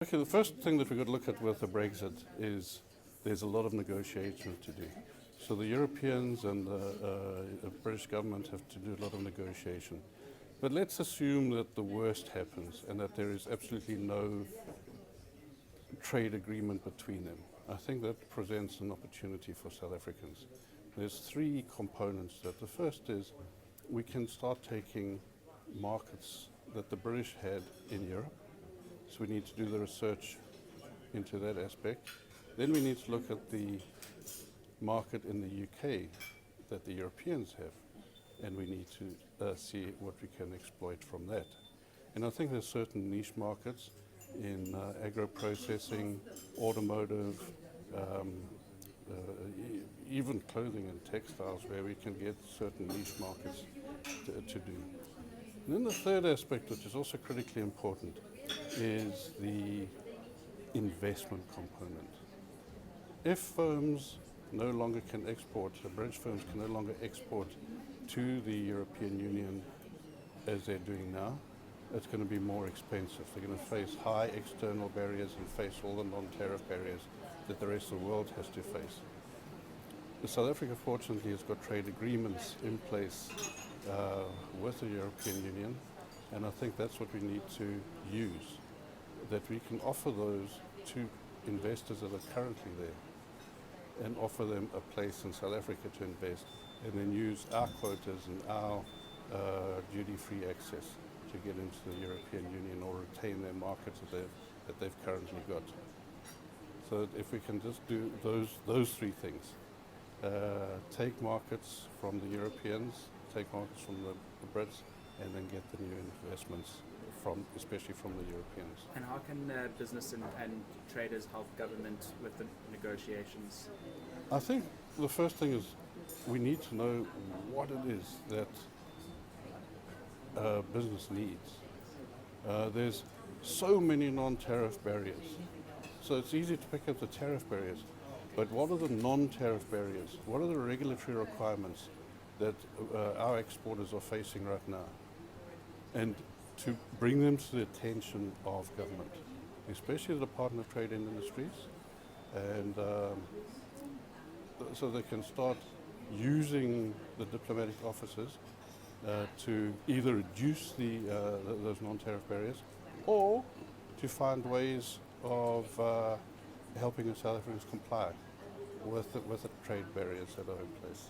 Okay, the first thing that we've got to look at with the Brexit is there's a lot of negotiation to do. So the Europeans and the British government have to do a lot of negotiation. But let's assume that the worst happens and that there is absolutely no trade agreement between them. I think that presents an opportunity for South Africans. There's three components to that. The first is we can start taking markets that the British had in Europe. So we need to do the research into that aspect. Then we need to look at the market in the UK that the Europeans have, and we need to see what we can exploit from that. And I think there's certain niche markets in agro-processing, automotive, even clothing and textiles where we can get certain niche markets to do. And then the third aspect, which is also critically important, is the investment component. If firms no longer can export, British firms can no longer export to the European Union as they're doing now, it's going to be more expensive. They're going to face high external barriers and face all the non-tariff barriers that the rest of the world has to face. South Africa, fortunately, has got trade agreements in place with the European Union, and I think that's what we need to use, that we can offer those to investors that are currently there and offer them a place in South Africa to invest, and then use our quotas and our duty-free access to get into the European Union or retain their markets that they've currently got. So if we can just do those three things, take markets from the Europeans, take markets from the Brits, and then get the new investments especially from the Europeans. And how can business and traders help government with the negotiations? I think the first thing is we need to know what it is that business needs. There's so many non-tariff barriers. So it's easy to pick up the tariff barriers, but what are the non-tariff barriers? What are the regulatory requirements that our exporters are facing right now? And to bring them to the attention of government, especially the Department of Trade and Industries, and so they can start using the diplomatic offices to either reduce those non-tariff barriers or to find ways of helping the South Africans comply with the trade barriers that are in place.